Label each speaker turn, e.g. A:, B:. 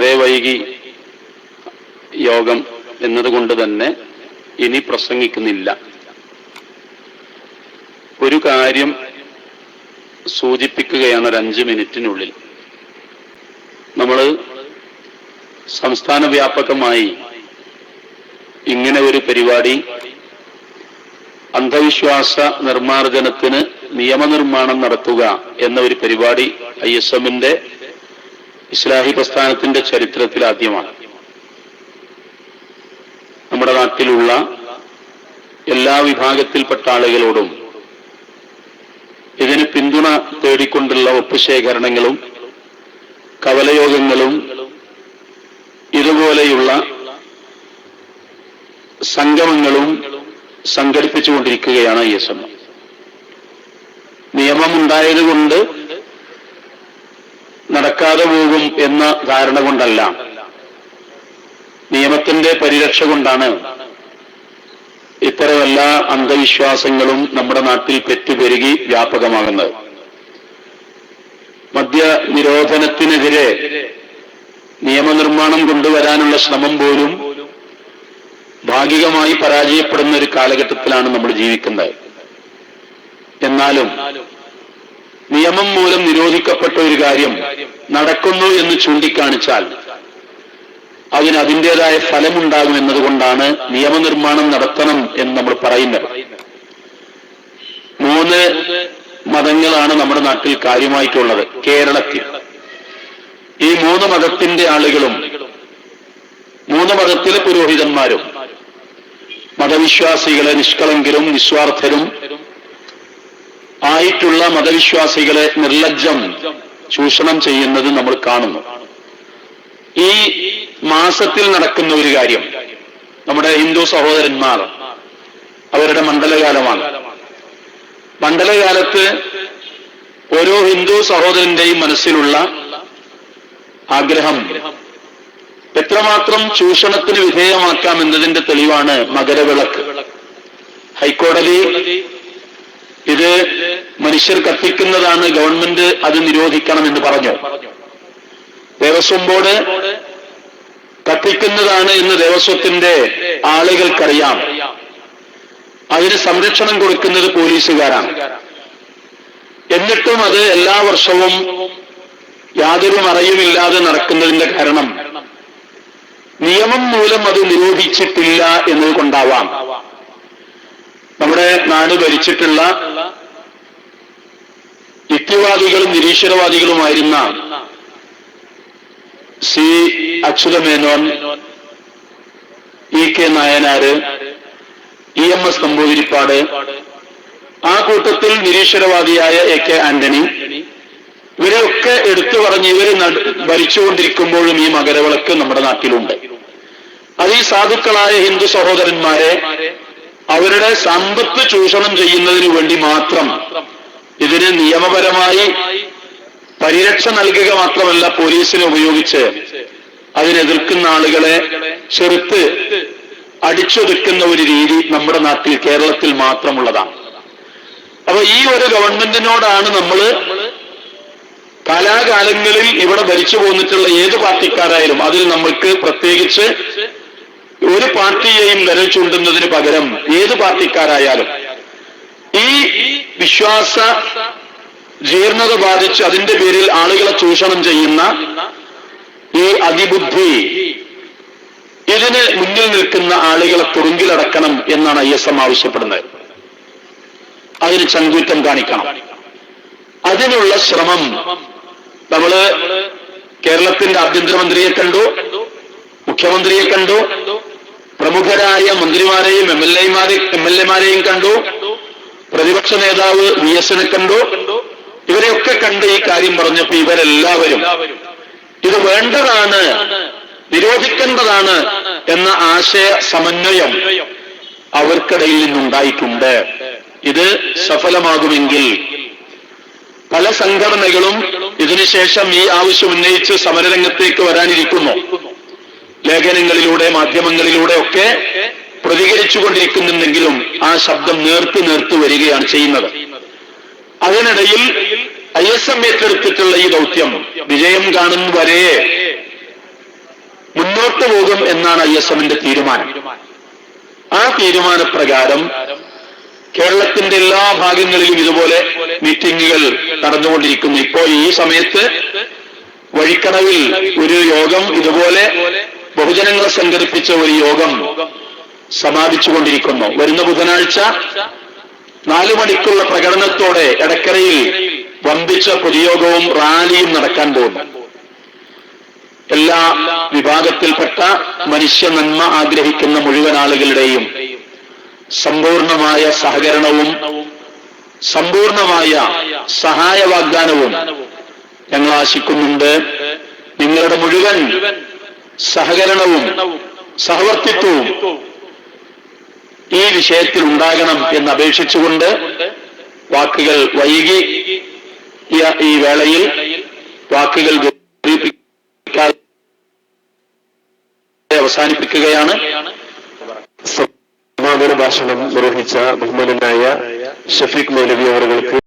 A: വളരെ വൈകി യോഗം എന്നതുകൊണ്ട് തന്നെ ഇനി പ്രസംഗിക്കുന്നില്ല. ഒരു കാര്യം സൂചിപ്പിക്കുകയാണ്. ഒരു 5 മിനിറ്റിനുള്ളിൽ നമ്മൾ സംസ്ഥാന വ്യാപകമായി ഇങ്ങനെ ഒരു പരിപാടി, അന്ധവിശ്വാസ നിർമ്മാർജ്ജനത്തിന് നിയമനിർമ്മാണം നടത്തുക എന്ന ഒരു പരിപാടി ISM-ന്റെ ഇസ്ലാഹി പ്രസ്ഥാനത്തിന്റെ ചരിത്രത്തിൽ ആദ്യമാണ്. നമ്മുടെ നാട്ടിലുള്ള എല്ലാ വിഭാഗത്തിൽപ്പെട്ട ആളുകളോടും ഇതിന് പിന്തുണ തേടിക്കൊണ്ടുള്ള ഒപ്പുശേഖരണങ്ങളും കവലയോഗങ്ങളും ഇതുപോലെയുള്ള സംഗമങ്ങളും സംഘടിപ്പിച്ചുകൊണ്ടിരിക്കുകയാണ് ISM. നിയമമുണ്ടായതുകൊണ്ട് നടക്കാതെ പോകും എന്ന ധാരണ കൊണ്ടല്ല, നിയമത്തിന്റെ പരിരക്ഷ കൊണ്ടാണ് ഇത്തരം എല്ലാ അന്ധവിശ്വാസങ്ങളും നമ്മുടെ നാട്ടിൽ പെറ്റുപെരുകി വ്യാപകമാകുന്നത്. മദ്യ നിരോധനത്തിനെതിരെ നിയമനിർമ്മാണം കൊണ്ടുവരാനുള്ള ശ്രമം പോലും ഭാഗികമായി പരാജയപ്പെടുന്ന ഒരു കാലഘട്ടത്തിലാണ് നമ്മൾ ജീവിക്കുന്നത്. എന്നാലും നിയമം മൂലം നിരോധിക്കപ്പെട്ട ഒരു കാര്യം നടക്കുന്നു എന്ന് ചൂണ്ടിക്കാണിച്ചാൽ അതിന് അതിൻ്റെതായ ഫലമുണ്ടാകും എന്നതുകൊണ്ടാണ് നിയമനിർമ്മാണം നടത്തണം എന്ന് നമ്മൾ പറയുന്നത്. 3 മതങ്ങളാണ് നമ്മുടെ നാട്ടിൽ കാര്യമായിട്ടുള്ളത്. കേരളത്തിൽ ഈ 3 മതത്തിന്റെ ആളുകളും 3 മതത്തിലെ പുരോഹിതന്മാരും മതവിശ്വാസികളെ നിഷ്കളങ്കരും നിസ്വാർത്ഥരും ആയിട്ടുള്ള മതവിശ്വാസികളെ നിർലജ്ജം ചൂഷണം ചെയ്യുന്നത് നമ്മൾ കാണുന്നു. ഈ മാസത്തിൽ നടക്കുന്ന ഒരു കാര്യം, നമ്മുടെ ഹിന്ദു സഹോദരന്മാർ അവരുടെ മണ്ഡലകാലമാണ്. മണ്ഡലകാലത്ത് ഓരോ ഹിന്ദു സഹോദരന്റെയും മനസ്സിലുള്ള ആഗ്രഹം എത്രമാത്രം ചൂഷണത്തിന് വിധേയമാക്കാം എന്നതിന്റെ തെളിവാണ് മകരവിളക്ക്. ഹൈക്കോടതി ഇത് മനുഷ്യർ കത്തിക്കുന്നതാണ്, ഗവൺമെന്റ് അത് നിരോധിക്കണം എന്ന് പറഞ്ഞു. ദേവസ്വം ബോർഡ് കത്തിക്കുന്നതാണ് എന്ന് ദേവസ്വത്തിന്റെ ആളുകൾക്കറിയാം. അതിന് സംരക്ഷണം കൊടുക്കുന്നത് പോലീസുകാരാണ്. എന്നിട്ടും അത് എല്ലാ വർഷവും യാതൊരു മറയുമില്ലാതെ നടക്കുന്നതിന്റെ കാരണം നിയമം മൂലം അത് നിരോധിച്ചിട്ടില്ല എന്നതുകൊണ്ടാവാം. നമ്മുടെ നാട് ഭരിച്ചിട്ടുള്ള യുക്തിവാദികളും നിരീശ്വരവാദികളുമായിരുന്ന C Achutha Menon, EK Nayanar, EMS Namboodiripad, ആ കൂട്ടത്തിൽ നിരീശ്വരവാദിയായ AK ആന്റണി, ഇവരെയൊക്കെ എടുത്തു പറഞ്ഞ് ഇവര് ഭരിച്ചുകൊണ്ടിരിക്കുമ്പോഴും ഈ മകരവിളക്ക് നമ്മുടെ നാട്ടിലുണ്ട്. അത് ഈ സാധുക്കളായ ഹിന്ദു സഹോദരന്മാരെ അവരുടെ സമ്പത്ത് ചൂഷണം ചെയ്യുന്നതിന് വേണ്ടി മാത്രം ഇതിന് നിയമപരമായി പരിരക്ഷ നൽകുക മാത്രമല്ല, പോലീസിനെ ഉപയോഗിച്ച് അതിനെതിർക്കുന്ന ആളുകളെ ചെറുത്ത് അടിച്ചൊതുക്കുന്ന ഒരു രീതി നമ്മുടെ നാട്ടിൽ കേരളത്തിൽ മാത്രമുള്ളതാണ്. അപ്പൊ ഈ ഒരു ഗവൺമെന്റിനോടാണ് നമ്മൾ കാലാകാലങ്ങളിൽ ഇവിടെ ഭരിച്ചു പോന്നിട്ടുള്ള ഏത് പാർട്ടിക്കാരായാലും, അതിൽ നമ്മൾക്ക് പ്രത്യേകിച്ച് ഒരു പാർട്ടിയെയും വിരൽ ചൂണ്ടുന്നതിന് പകരം ഏത് പാർട്ടിക്കാരായാലും ഈ വിശ്വാസ ജീർണത ബാധിച്ച് അതിന്റെ പേരിൽ ആളുകളെ ചൂഷണം ചെയ്യുന്ന ഈ അതിബുദ്ധി, ഇതിന് മുന്നിൽ നിൽക്കുന്ന ആളുകളെ തുറുങ്കിലടക്കണം എന്നാണ് ISM ആവശ്യപ്പെടുന്നത്. അതിന് ചങ്കൂറ്റം കാണിക്കണം. അതിനുള്ള ശ്രമം നമ്മള് കേരളത്തിന്റെ ആഭ്യന്തരമന്ത്രിയെ കണ്ടു, മുഖ്യമന്ത്രിയെ കണ്ടു, പ്രമുഖരായ മന്ത്രിമാരെയും MLA-മാരെയും കണ്ടു, പ്രതിപക്ഷ നേതാവ് VS-നെ കണ്ടു. ഇവരെയൊക്കെ കണ്ട് ഈ കാര്യം പറഞ്ഞപ്പോ ഇവരെല്ലാവരും ഇത് വേണ്ടതാണ്, നിരോധിക്കേണ്ടതാണ് എന്ന ആശയ സമന്വയം അവർക്കിടയിൽ നിന്നുണ്ടായിട്ടുണ്ട്. ഇത് സഫലമാകുമെങ്കിൽ പല സംഘടനകളും ഇതിനുശേഷം ഈ ആവശ്യം ഉന്നയിച്ച് സമരരംഗത്തേക്ക് വരാനിരിക്കുന്നു. ലേഖനങ്ങളിലൂടെ മാധ്യമങ്ങളിലൂടെ ഒക്കെ പ്രതികരിച്ചുകൊണ്ടിരിക്കുന്നുണ്ടെങ്കിലും ആ ശബ്ദം നേർത്തു വരികയാണ് ചെയ്യുന്നത്. അതിനിടയിൽ ISM ഏറ്റെടുത്തിട്ടുള്ള ഈ ദൗത്യം വിജയം കാണും വരെ മുന്നോട്ട് പോകും എന്നാണ് ISMന്റെ തീരുമാനം. ആ തീരുമാനപ്രകാരം കേരളത്തിന്റെ എല്ലാ ഭാഗങ്ങളിലും ഇതുപോലെ മീറ്റിംഗുകൾ നടന്നുകൊണ്ടിരിക്കുന്നു. ഇപ്പോൾ ഈ സമയത്ത് വഴിക്കടവിൽ ഒരു യോഗം, ഇതുപോലെ ബഹുജനങ്ങളെ സംഘടിപ്പിച്ച ഒരു യോഗം സമാപിച്ചുകൊണ്ടിരിക്കുന്നു. വരുന്ന ബുധനാഴ്ച 4 മണിക്കുള്ള പ്രകടനത്തോടെ എടക്കരയിൽ വമ്പിച്ച പൊതുയോഗവും റാലിയും നടക്കാൻ പോകുന്നു. എല്ലാ വിഭാഗത്തിൽപ്പെട്ട മനുഷ്യ നന്മ ആഗ്രഹിക്കുന്ന മുഴുവൻ ആളുകളുടെയും സമ്പൂർണമായ സഹകരണവും സമ്പൂർണമായ സഹായ വാഗ്ദാനവും ഞങ്ങൾ ആശിക്കുന്നുണ്ട്. നിങ്ങളുടെ മുഴുവൻ സഹകരണവും സഹവർത്തിത്വവും ഈ വിഷയത്തിൽ ഉണ്ടാകണം എന്ന് അപേക്ഷിച്ചുകൊണ്ട് വാക്കുകൾ വൈകി ഈ വേളയിൽ വാക്കുകൾ അവസാനിപ്പിക്കുകയാണ്.
B: സമാപന ഭാഷണം നിർവഹിച്ച ബഹുമാനനായ ഷഫീഖ് മൗലവി അവർക്ക്